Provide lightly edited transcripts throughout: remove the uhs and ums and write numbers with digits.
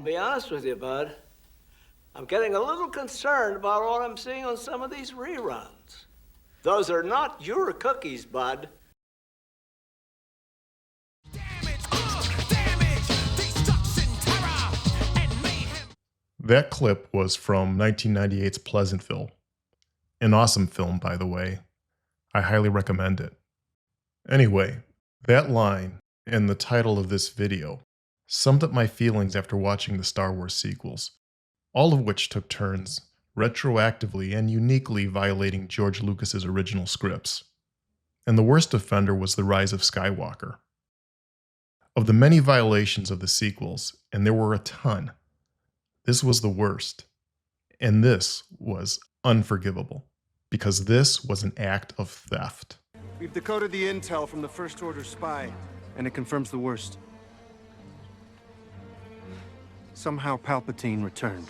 be honest with you, bud. I'm getting a little concerned about what I'm seeing on some of these reruns. Those are not your cookies, bud. That clip was from 1998's Pleasantville. An awesome film, by the way. I highly recommend it. Anyway, that line and the title of this video summed up my feelings after watching the Star Wars sequels, all of which took turns retroactively and uniquely violating George Lucas's original scripts. And the worst offender was The Rise of Skywalker. Of the many violations of the sequels, and there were a ton, this was the worst. And this was unforgivable, because this was an act of theft. We've decoded the intel from the First Order spy, and it confirms the worst. Somehow Palpatine returned.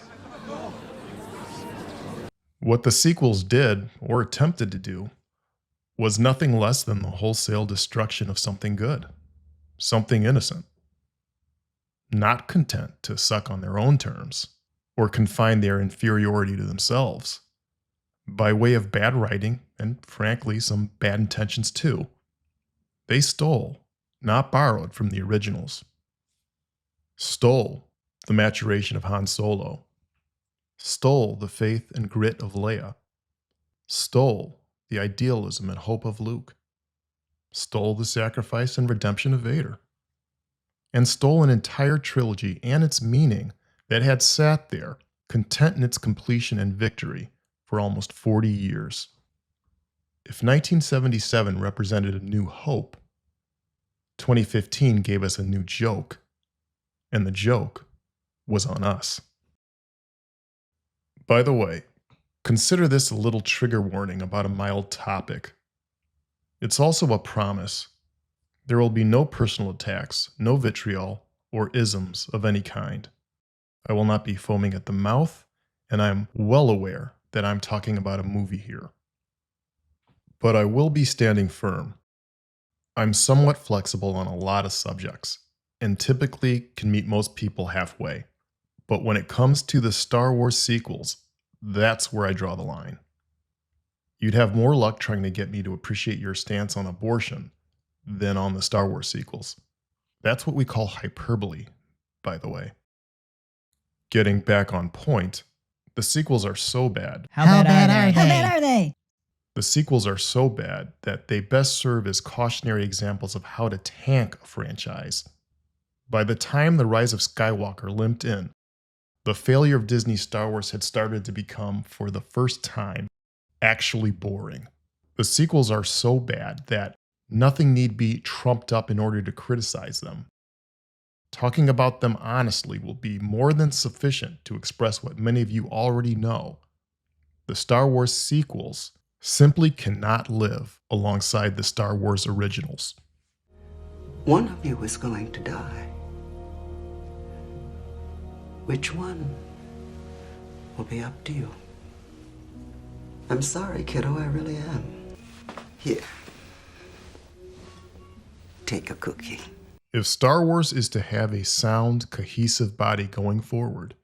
What the sequels did, or attempted to do, was nothing less than the wholesale destruction of something good, something innocent. Not content to suck on their own terms, or confine their inferiority to themselves. By way of bad writing, and frankly some bad intentions too, they stole, not borrowed, from the originals. Stole the maturation of Han Solo. Stole the faith and grit of Leia. Stole the idealism and hope of Luke. Stole the sacrifice and redemption of Vader. And stole an entire trilogy and its meaning that had sat there, content in its completion and victory, for almost 40 years. If 1977 represented a new hope, 2015 gave us a new joke, and the joke was on us. By the way, consider this a little trigger warning about a mild topic. It's also a promise. There will be no personal attacks, no vitriol, or isms of any kind. I will not be foaming at the mouth, and I am well aware that I'm talking about a movie here. But I will be standing firm. I'm somewhat flexible on a lot of subjects, and typically can meet most people halfway. But when it comes to the Star Wars sequels, that's where I draw the line. You'd have more luck trying to get me to appreciate your stance on abortion than on the Star Wars sequels. That's what we call hyperbole, by the way. Getting back on point, the sequels are so bad. How bad are they? The sequels are so bad that they best serve as cautionary examples of how to tank a franchise. By the time The Rise of Skywalker limped in, the failure of Disney's Star Wars had started to become, for the first time, actually boring. The sequels are so bad that nothing need be trumped up in order to criticize them. Talking about them honestly will be more than sufficient to express what many of you already know. The Star Wars sequels simply cannot live alongside the Star Wars originals. One of you is going to die. Which one will be up to you. I'm sorry, kiddo, I really am. Here. Take a cookie. If Star Wars is to have a sound, cohesive body going forward,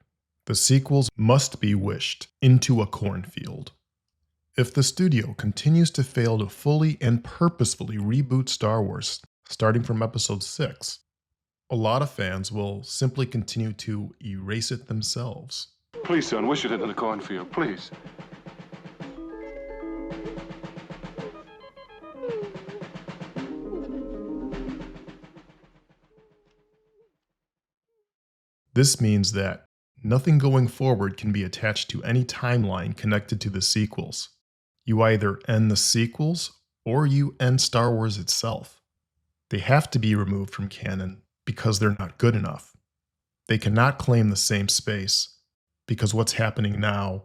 the sequels must be wished into a cornfield. If the studio continues to fail to fully and purposefully reboot Star Wars, starting from Episode 6, a lot of fans will simply continue to erase it themselves. Please, son, wish it into the cornfield, please. This means that nothing going forward can be attached to any timeline connected to the sequels. You either end the sequels or you end Star Wars itself. They have to be removed from canon because they're not good enough. They cannot claim the same space because what's happening now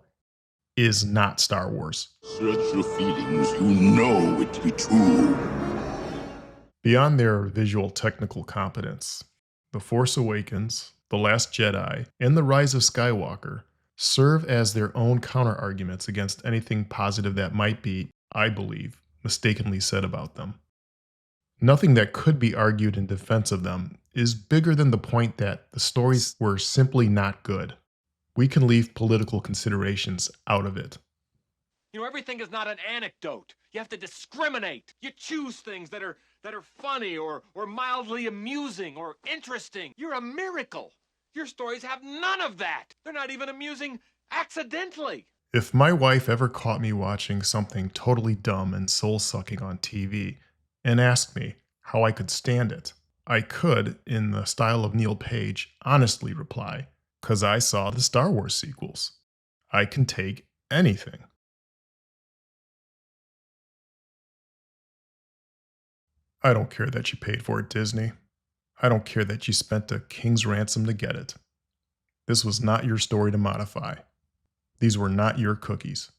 is not Star Wars. Search your feelings, you know it to be true. Beyond their visual technical competence, The Force Awakens, The Last Jedi, and The Rise of Skywalker serve as their own counter-arguments against anything positive that might be, I believe, mistakenly said about them. Nothing that could be argued in defense of them is bigger than the point that the stories were simply not good. We can leave political considerations out of it. You know, everything is not an anecdote. You have to discriminate. You choose things that are funny or mildly amusing or interesting. You're a miracle. Your stories have none of that. They're not even amusing accidentally. If my wife ever caught me watching something totally dumb and soul-sucking on TV and asked me how I could stand it, I could, in the style of Neil Page, honestly reply, "'Cause I saw the Star Wars sequels. I can take anything." I don't care that you paid for it, Disney. I don't care that you spent a king's ransom to get it. This was not your story to modify. These were not your cookies.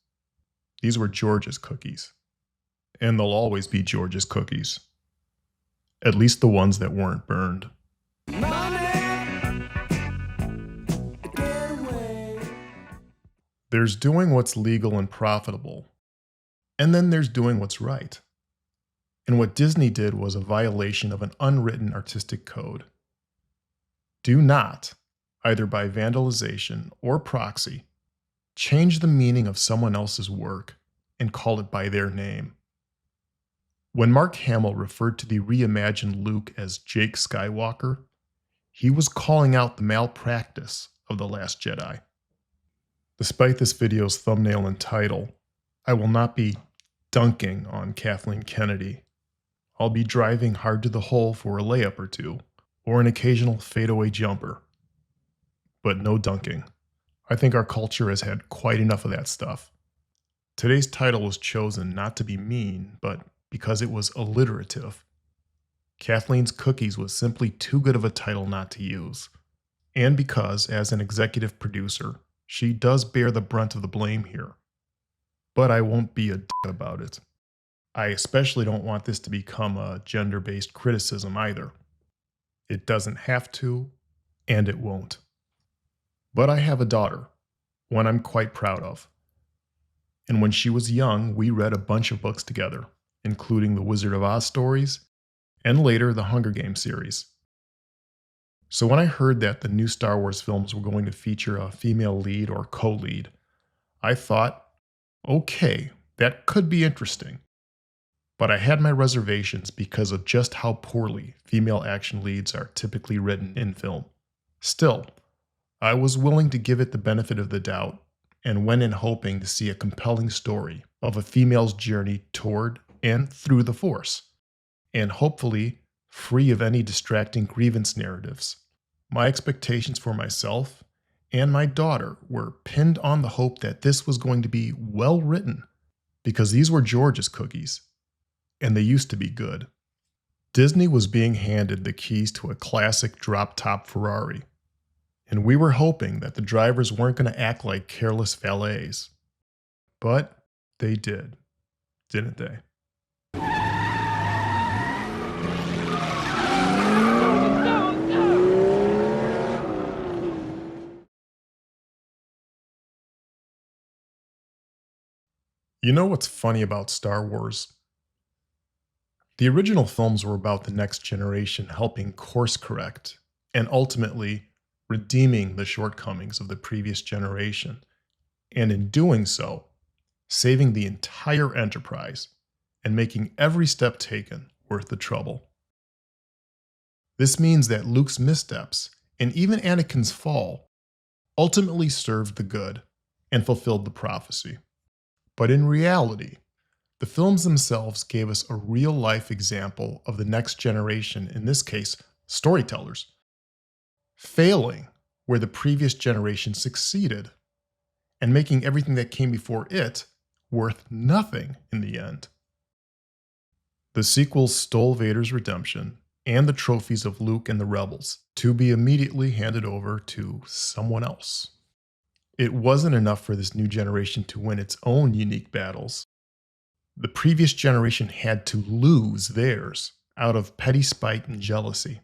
These were George's cookies. And they'll always be George's cookies. At least the ones that weren't burned. There's doing what's legal and profitable. And then there's doing what's right. And what Disney did was a violation of an unwritten artistic code. Do not, either by vandalization or proxy, change the meaning of someone else's work and call it by their name. When Mark Hamill referred to the reimagined Luke as Jake Skywalker, he was calling out the malpractice of The Last Jedi. Despite this video's thumbnail and title, I will not be dunking on Kathleen Kennedy. I'll be driving hard to the hole for a layup or two, or an occasional fadeaway jumper. But no dunking. I think our culture has had quite enough of that stuff. Today's title was chosen not to be mean, but because it was alliterative. Kathleen's Cookies was simply too good of a title not to use. And because, as an executive producer, she does bear the brunt of the blame here. But I won't be a d*** about it. I especially don't want this to become a gender-based criticism either. It doesn't have to, and it won't. But I have a daughter, one I'm quite proud of. And when she was young, we read a bunch of books together, including the Wizard of Oz stories, and later the Hunger Games series. So when I heard that the new Star Wars films were going to feature a female lead or co-lead, I thought, okay, that could be interesting. But I had my reservations because of just how poorly female action leads are typically written in film. Still, I was willing to give it the benefit of the doubt and went in hoping to see a compelling story of a female's journey toward and through the Force, and hopefully free of any distracting grievance narratives. My expectations for myself and my daughter were pinned on the hope that this was going to be well written, because these were George's cookies. And they used to be good. Disney was being handed the keys to a classic drop-top Ferrari, and we were hoping that the drivers weren't going to act like careless valets. But they did, didn't they? You know what's funny about Star Wars? The original films were about the next generation helping course correct and ultimately redeeming the shortcomings of the previous generation, and in doing so, saving the entire enterprise and making every step taken worth the trouble. This means that Luke's missteps and even Anakin's fall ultimately served the good and fulfilled the prophecy. But in reality, the films themselves gave us a real-life example of the next generation, in this case, storytellers, failing where the previous generation succeeded, and making everything that came before it worth nothing in the end. The sequels stole Vader's redemption and the trophies of Luke and the Rebels to be immediately handed over to someone else. It wasn't enough for this new generation to win its own unique battles. The previous generation had to lose theirs out of petty spite and jealousy.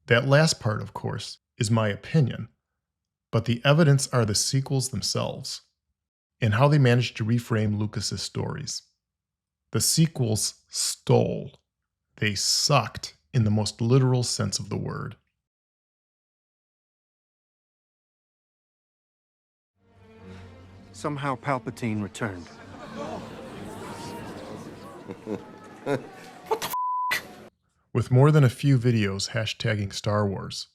That last part, of course, is my opinion, but the evidence are the sequels themselves and how they managed to reframe Lucas's stories. The sequels stole. They sucked in the most literal sense of the word. Somehow Palpatine returned. With more than a few videos hashtagging Star Wars,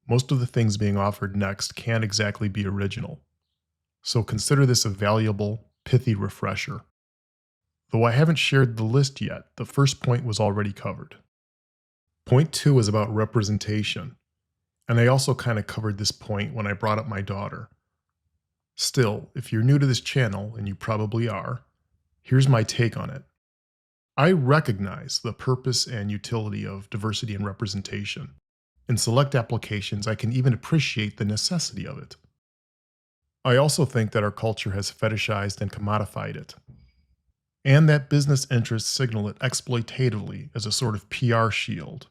most of the things being offered next can't exactly be original. So consider this a valuable, pithy refresher. Though I haven't shared the list yet, the first point was already covered. Point 2 is about representation, and I also kind of covered this point when I brought up my daughter. Still, if you're new to this channel, and you probably are, here's my take on it. I recognize the purpose and utility of diversity and representation. In select applications, I can even appreciate the necessity of it. I also think that our culture has fetishized and commodified it, and that business interests signal it exploitatively as a sort of PR shield,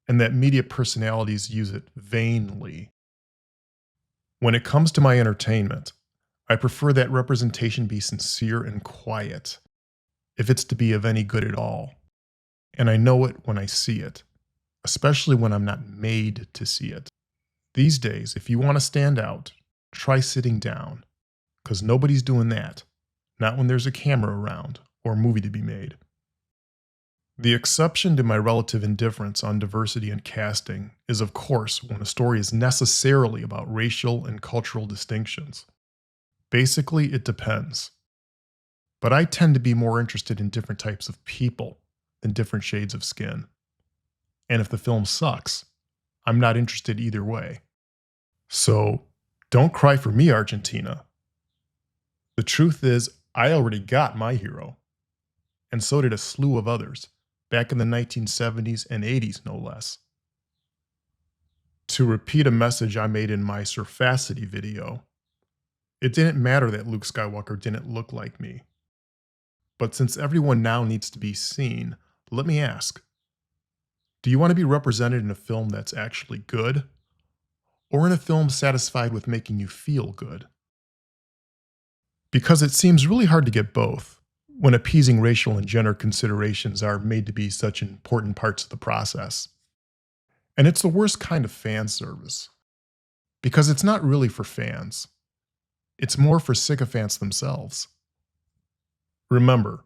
and that media personalities use it vainly. When it comes to my entertainment, I prefer that representation be sincere and quiet, if it's to be of any good at all. And I know it when I see it, especially when I'm not made to see it. These days, if you want to stand out, try sitting down, because nobody's doing that, not when there's a camera around or a movie to be made. The exception to my relative indifference on diversity and casting is, of course, when a story is necessarily about racial and cultural distinctions. Basically, it depends. But I tend to be more interested in different types of people than different shades of skin. And if the film sucks, I'm not interested either way. So, don't cry for me, Argentina. The truth is, I already got my hero. And so did a slew of others, back in the 1970s and 80s no less. To repeat a message I made in my Surfacity video, it didn't matter that Luke Skywalker didn't look like me. But since everyone now needs to be seen, let me ask, do you want to be represented in a film that's actually good? Or in a film satisfied with making you feel good? Because it seems really hard to get both, when appeasing racial and gender considerations are made to be such important parts of the process. And it's the worst kind of fan service. Because it's not really for fans. It's more for sycophants themselves. Remember,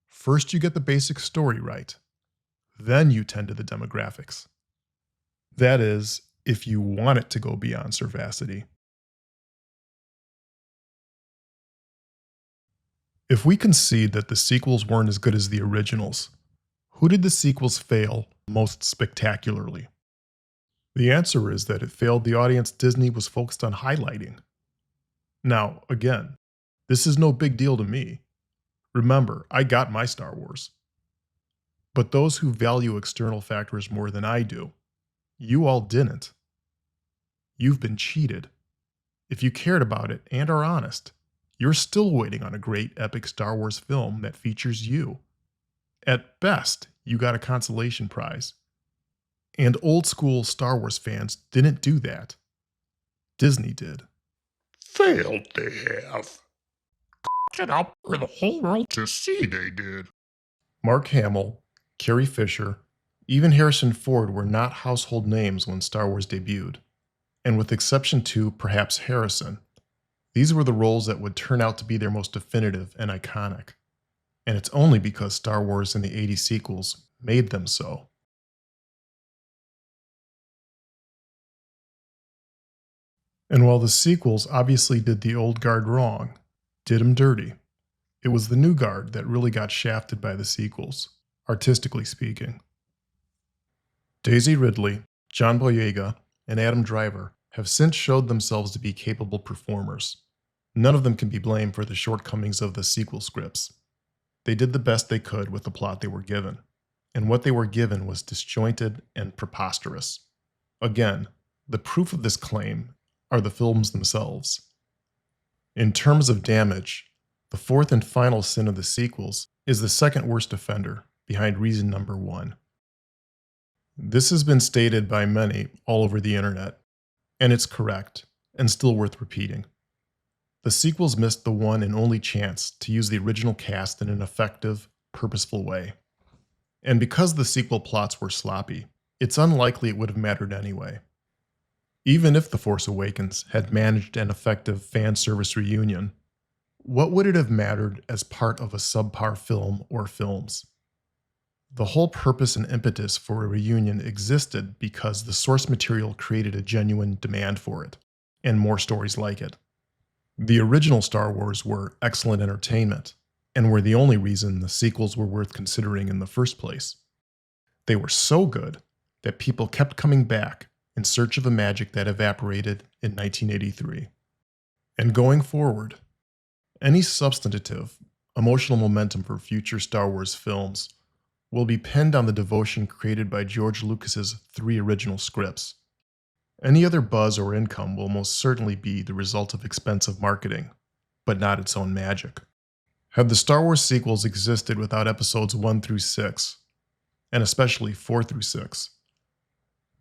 first you get the basic story right, then you tend to the demographics. That is, if you want it to go beyond Surfacity. If we concede that the sequels weren't as good as the originals, who did the sequels fail most spectacularly? The answer is that it failed the audience Disney was focused on highlighting. Now, again, this is no big deal to me. Remember, I got my Star Wars. But those who value external factors more than I do, you all didn't. You've been cheated. If you cared about it and are honest, you're still waiting on a great epic Star Wars film that features you. At best, you got a consolation prize. And old school Star Wars fans didn't do that. Disney did. Failed they have. It up for the whole world to see they did. Mark Hamill, Carrie Fisher, even Harrison Ford were not household names when Star Wars debuted. And with exception to, perhaps, Harrison, these were the roles that would turn out to be their most definitive and iconic. And it's only because Star Wars and the 80 sequels made them so. And while the sequels obviously did the old guard wrong, did them dirty, it was the new guard that really got shafted by the sequels, artistically speaking. Daisy Ridley, John Boyega, and Adam Driver have since showed themselves to be capable performers. None of them can be blamed for the shortcomings of the sequel scripts. They did the best they could with the plot they were given, and what they were given was disjointed and preposterous. Again, the proof of this claim are the films themselves. In terms of damage, the fourth and final sin of the sequels is the second worst offender, behind reason number 1. This has been stated by many all over the internet, and it's correct, and still worth repeating. The sequels missed the one and only chance to use the original cast in an effective, purposeful way. And because the sequel plots were sloppy, it's unlikely it would have mattered anyway. Even if The Force Awakens had managed an effective fan service reunion, what would it have mattered as part of a subpar film or films? The whole purpose and impetus for a reunion existed because the source material created a genuine demand for it, and more stories like it. The original Star Wars were excellent entertainment, and were the only reason the sequels were worth considering in the first place. They were so good that people kept coming back in search of a magic that evaporated in 1983. And going forward, any substantive, emotional momentum for future Star Wars films will be pinned on the devotion created by George Lucas's 3 original scripts. Any other buzz or income will most certainly be the result of expensive marketing, but not its own magic. Had the Star Wars sequels existed without episodes 1 through 6, and especially 4 through 6,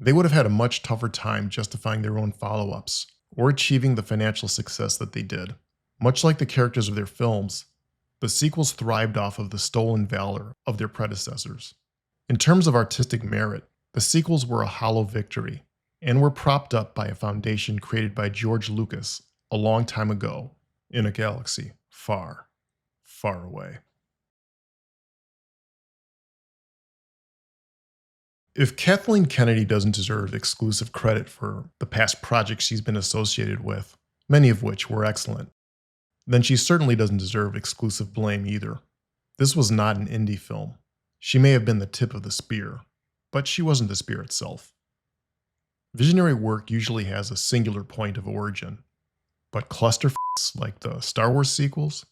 they would have had a much tougher time justifying their own follow-ups or achieving the financial success that they did. Much like the characters of their films, the sequels thrived off of the stolen valor of their predecessors. In terms of artistic merit, the sequels were a hollow victory and were propped up by a foundation created by George Lucas a long time ago in a galaxy far, far away. If Kathleen Kennedy doesn't deserve exclusive credit for the past projects she's been associated with, many of which were excellent, then she certainly doesn't deserve exclusive blame either. This was not an indie film. She may have been the tip of the spear, but she wasn't the spear itself. Visionary work usually has a singular point of origin, but clusterfucks like the Star Wars sequels,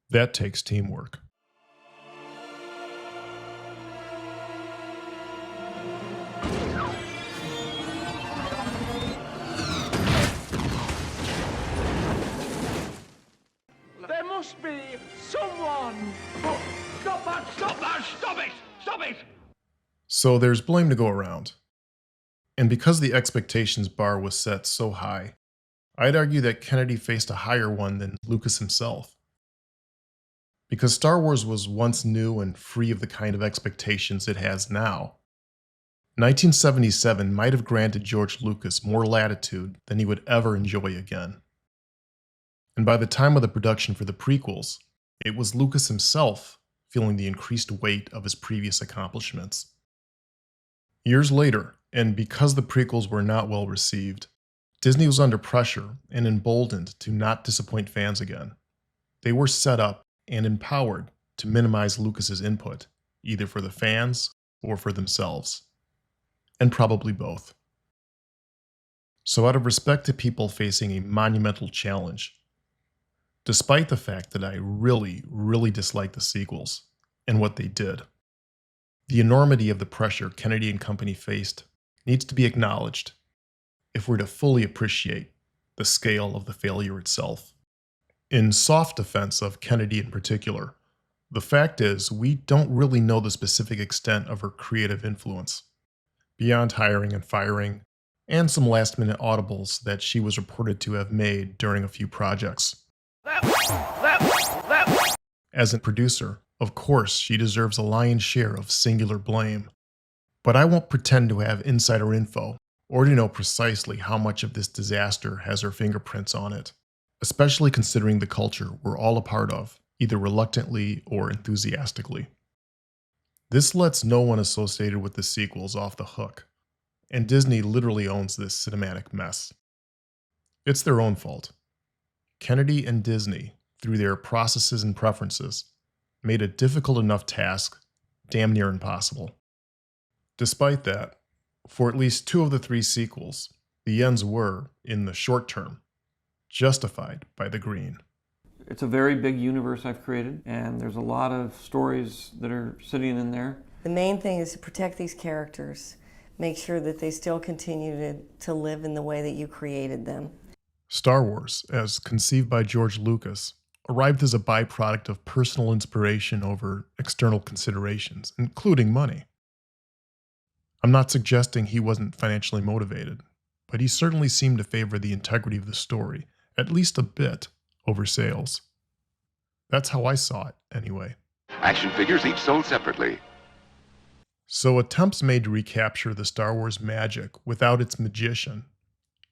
that takes teamwork. There must be someone. Oh, stop that! Stop that! Stop it! Stop it! So there's blame to go around. And because the expectations bar was set so high, I'd argue that Kennedy faced a higher one than Lucas himself. Because Star Wars was once new and free of the kind of expectations it has now, 1977 might have granted George Lucas more latitude than he would ever enjoy again. And by the time of the production for the prequels, it was Lucas himself feeling the increased weight of his previous accomplishments. Years later, and because the prequels were not well received, Disney was under pressure and emboldened to not disappoint fans again. They were set up and empowered to minimize Lucas's input, either for the fans or for themselves. And probably both. So out of respect to people facing a monumental challenge, despite the fact that I really, really dislike the sequels and what they did, the enormity of the pressure Kennedy and company faced needs to be acknowledged if we're to fully appreciate the scale of the failure itself. In soft defense of Kennedy in particular, the fact is we don't really know the specific extent of her creative influence, beyond hiring and firing, and some last-minute audibles that she was reported to have made during a few projects. As a producer, of course, she deserves a lion's share of singular blame, but I won't pretend to have insider info or to know precisely how much of this disaster has her fingerprints on it, especially considering the culture we're all a part of, either reluctantly or enthusiastically. This lets no one associated with the sequels off the hook, and Disney literally owns this cinematic mess. It's their own fault. Kennedy and Disney, through their processes and preferences, made a difficult enough task damn near impossible. Despite that, for at least 2 of the 3 sequels, the ends were, in the short term, justified by the green. It's a very big universe I've created, and there's a lot of stories that are sitting in there. The main thing is to protect these characters, make sure that they still continue to live in the way that you created them. Star Wars, as conceived by George Lucas, arrived as a byproduct of personal inspiration over external considerations, including money. I'm not suggesting he wasn't financially motivated, but he certainly seemed to favor the integrity of the story, at least a bit, over sales. That's how I saw it, anyway. Action figures each sold separately. So attempts made to recapture the Star Wars magic without its magician,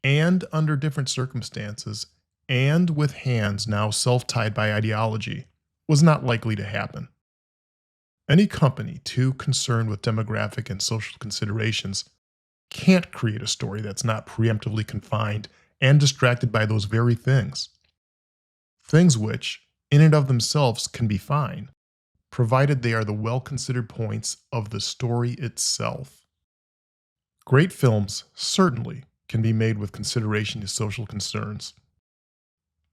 and under different circumstances, and with hands now self-tied by ideology, was not likely to happen. Any company too concerned with demographic and social considerations can't create a story that's not preemptively confined and distracted by those very things. Things which, in and of themselves, can be fine, provided they are the well-considered points of the story itself. Great films, certainly, can be made with consideration to social concerns.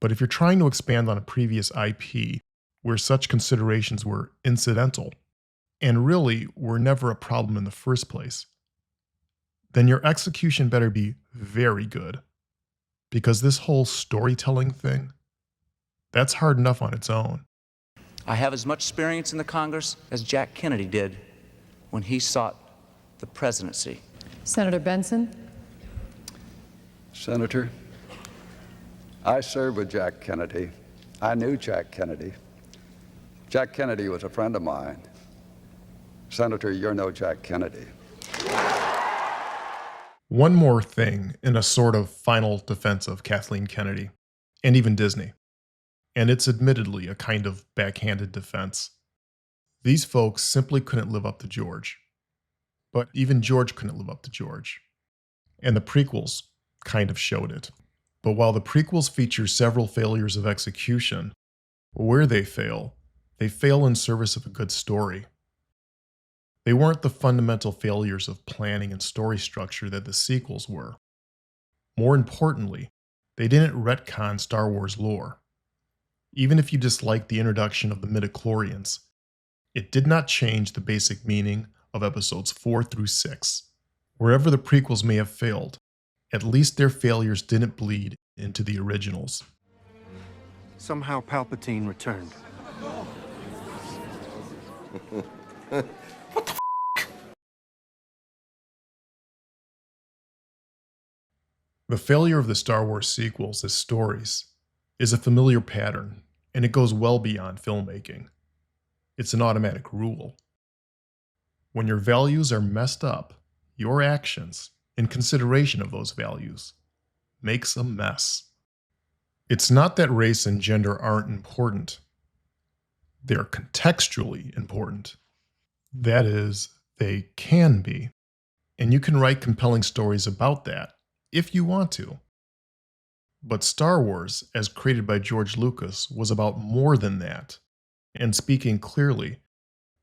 But if you're trying to expand on a previous IP where such considerations were incidental, and really were never a problem in the first place, then your execution better be very good. Because this whole storytelling thing, that's hard enough on its own. I have as much experience in the Congress as Jack Kennedy did when he sought the presidency. Senator Benson? Senator, I served with Jack Kennedy. I knew Jack Kennedy. Jack Kennedy was a friend of mine. Senator, you're no Jack Kennedy. One more thing in a sort of final defense of Kathleen Kennedy, and even Disney. And it's admittedly a kind of backhanded defense. These folks simply couldn't live up to George. But even George couldn't live up to George. And the prequels kind of showed it. But while the prequels feature several failures of execution, where they fail in service of a good story. They weren't the fundamental failures of planning and story structure that the sequels were. More importantly, they didn't retcon Star Wars lore. Even if you disliked the introduction of the midichlorians, it did not change the basic meaning of episodes 4 through 6. Wherever the prequels may have failed, at least their failures didn't bleed into the originals. Somehow Palpatine returned. The failure of the Star Wars sequels as stories is a familiar pattern, and it goes well beyond filmmaking. It's an automatic rule. When your values are messed up, your actions, in consideration of those values, makes a mess. It's not that race and gender aren't important. They're contextually important. That is, they can be. And you can write compelling stories about that, if you want to. But Star Wars, as created by George Lucas, was about more than that. And speaking clearly,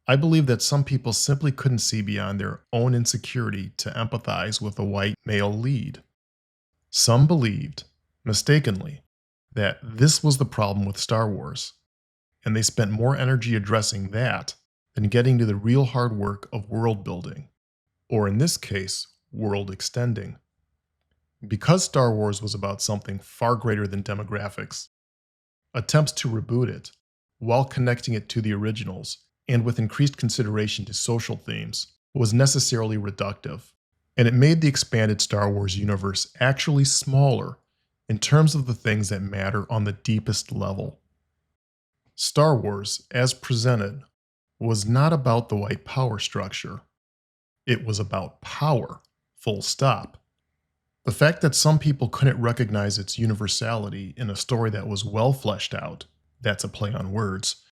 I believe that some people simply couldn't see beyond their own insecurity to empathize with a white male lead. Some believed, mistakenly, that this was the problem with Star Wars, and they spent more energy addressing that than getting to the real hard work of world building, or in this case, world extending. Because Star Wars was about something far greater than demographics, attempts to reboot it, while connecting it to the originals, and with increased consideration to social themes, was necessarily reductive, and it made the expanded Star Wars universe actually smaller in terms of the things that matter on the deepest level. Star Wars, as presented, was not about the white power structure. It was about power, full stop. The fact that some people couldn't recognize its universality in a story that was well fleshed out, that's a play on words,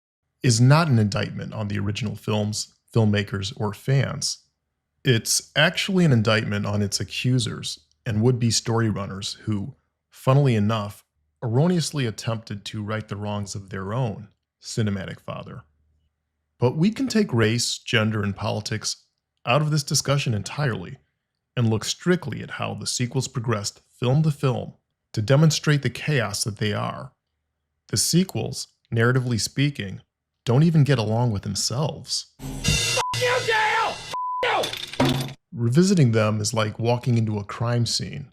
is not an indictment on the original films, filmmakers, or fans. It's actually an indictment on its accusers and would-be story runners who, funnily enough, erroneously attempted to right the wrongs of their own cinematic father. But we can take race, gender, and politics out of this discussion entirely and look strictly at how the sequels progressed film to film to demonstrate the chaos that they are. The sequels, narratively speaking, don't even get along with themselves. F*** you, Dale! F*** you! Revisiting them is like walking into a crime scene.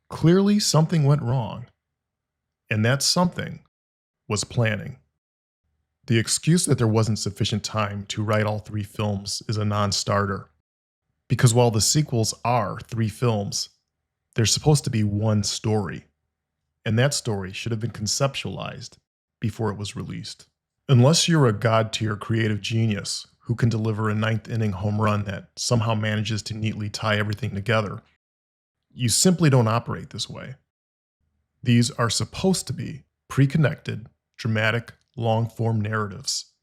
Clearly, something went wrong. And that something was planning. The excuse that there wasn't sufficient time to write all 3 films is a non-starter. Because while the sequels are 3 films, there's supposed to be one story. And that story should have been conceptualized before it was released. Unless you're a god-tier creative genius who can deliver a ninth-inning home run that somehow manages to neatly tie everything together. You simply don't operate this way. These are supposed to be pre-connected, dramatic, long-form narratives,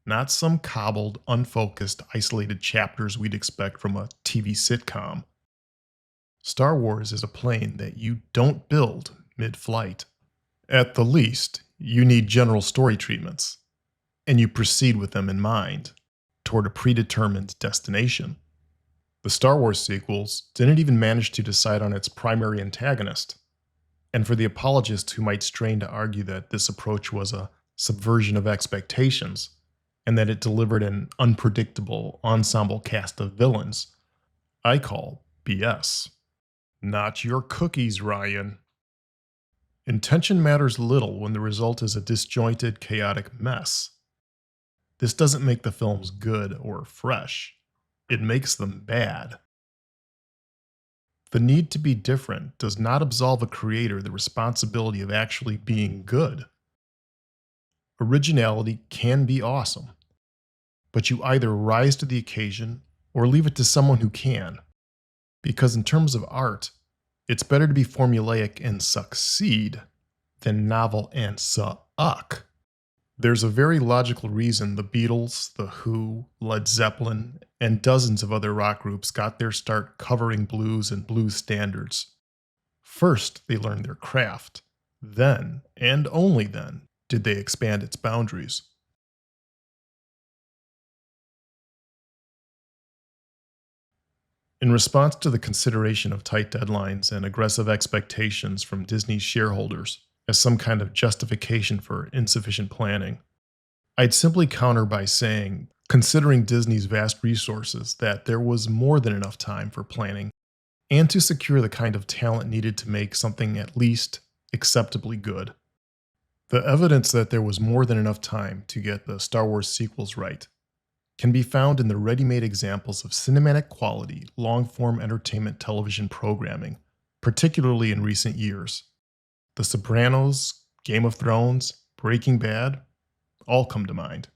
not some cobbled, unfocused, isolated chapters we'd expect from a TV sitcom. Star Wars is a plane that you don't build mid-flight. At the least, you need general story treatments, and you proceed with them in mind, toward a predetermined destination. The Star Wars sequels didn't even manage to decide on its primary antagonist, and for the apologists who might strain to argue that this approach was a subversion of expectations, and that it delivered an unpredictable ensemble cast of villains, I call BS. Not your cookies, Ryan. Intention matters little when the result is a disjointed, chaotic mess. This doesn't make the films good or fresh. It makes them bad. The need to be different does not absolve a creator the responsibility of actually being good. Originality can be awesome, but you either rise to the occasion or leave it to someone who can. Because in terms of art, it's better to be formulaic and succeed than novel and suck. There's a very logical reason the Beatles, The Who, Led Zeppelin, and dozens of other rock groups got their start covering blues and blues standards. First, they learned their craft. Then, and only then, did they expand its boundaries. In response to the consideration of tight deadlines and aggressive expectations from Disney's shareholders as some kind of justification for insufficient planning, I'd simply counter by saying, considering Disney's vast resources, that there was more than enough time for planning and to secure the kind of talent needed to make something at least acceptably good. The evidence that there was more than enough time to get the Star Wars sequels right can be found in the ready-made examples of cinematic quality, long-form entertainment television programming, particularly in recent years. The Sopranos, Game of Thrones, Breaking Bad, all come to mind.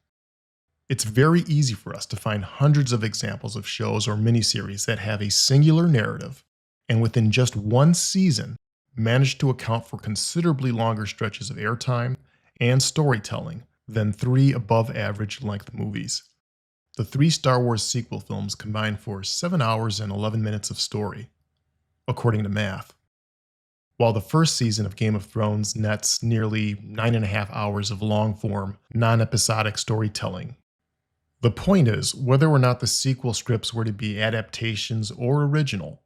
It's very easy for us to find hundreds of examples of shows or miniseries that have a singular narrative, and within just one season, manage to account for considerably longer stretches of airtime and storytelling than 3 above-average length movies. The 3 Star Wars sequel films combine for 7 hours and 11 minutes of story, according to math, while the first season of Game of Thrones nets nearly 9.5 hours of long-form, non-episodic storytelling. The point is, whether or not the sequel scripts were to be adaptations or original,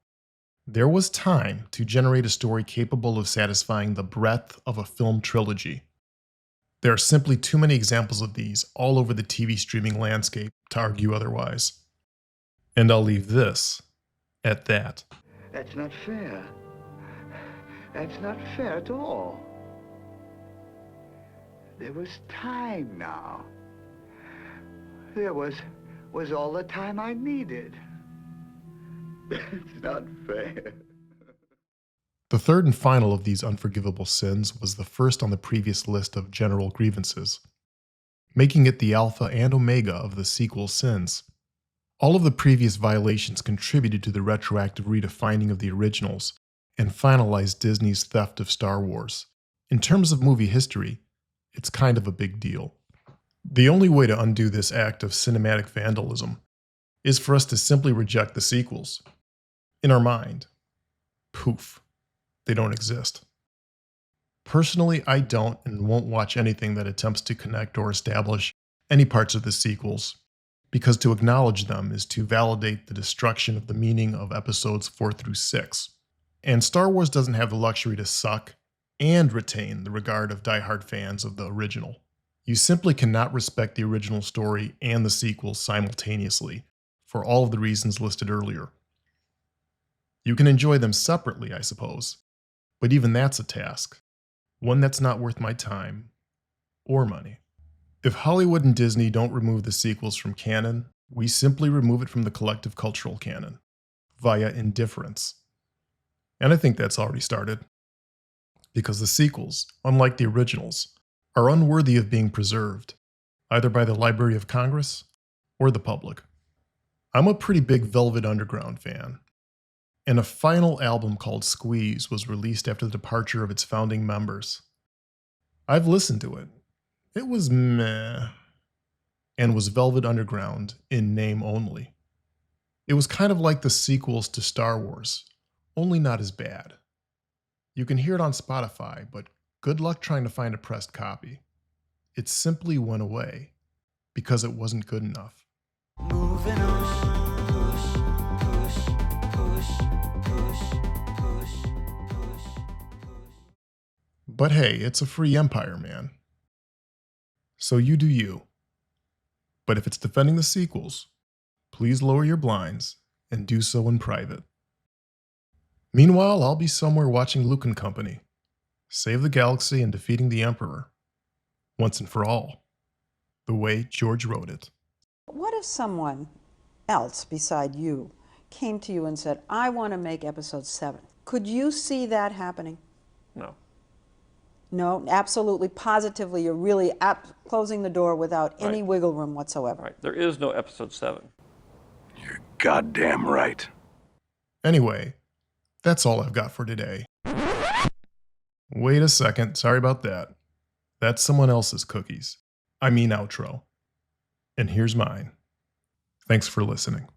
there was time to generate a story capable of satisfying the breadth of a film trilogy. There are simply too many examples of these all over the TV streaming landscape to argue otherwise. And I'll leave this at that. That's not fair. That's not fair at all. There was time now. There was all the time I needed. It's not fair. The third and final of these unforgivable sins was the first on the previous list of general grievances, making it the alpha and omega of the sequel sins. All of the previous violations contributed to the retroactive redefining of the originals and finalized Disney's theft of Star Wars. In terms of movie history, it's kind of a big deal. The only way to undo this act of cinematic vandalism is for us to simply reject the sequels. In our mind, poof, they don't exist. Personally, I don't and won't watch anything that attempts to connect or establish any parts of the sequels, because to acknowledge them is to validate the destruction of the meaning of episodes 4 through 6. And Star Wars doesn't have the luxury to suck and retain the regard of diehard fans of the original. You simply cannot respect the original story and the sequels simultaneously, for all of the reasons listed earlier. You can enjoy them separately, I suppose, but even that's a task, one that's not worth my time or money. If Hollywood and Disney don't remove the sequels from canon, we simply remove it from the collective cultural canon, via indifference. And I think that's already started. Because the sequels, unlike the originals, are unworthy of being preserved, either by the Library of Congress or the public. I'm a pretty big Velvet Underground fan, and a final album called Squeeze was released after the departure of its founding members. I've listened to it. It was meh, and was Velvet Underground in name only. It was kind of like the sequels to Star Wars, only not as bad. You can hear it on Spotify, but good luck trying to find a pressed copy. It simply went away because it wasn't good enough. Moving on. Push, push, push. But hey, it's a free empire, man. So you do you. But if it's defending the sequels, please lower your blinds and do so in private. Meanwhile, I'll be somewhere watching Luke and Company save the galaxy and defeating the Emperor, once and for all, the way George wrote it. What if someone else beside you came to you and said, I want to make episode 7? Could you see that happening? No. No, absolutely, positively, you're really closing the door without any wiggle room whatsoever. Right. There is no episode 7. You're goddamn right. Anyway, that's all I've got for today. Wait a second, sorry about that. That's someone else's cookies. I mean outro. And here's mine. Thanks for listening.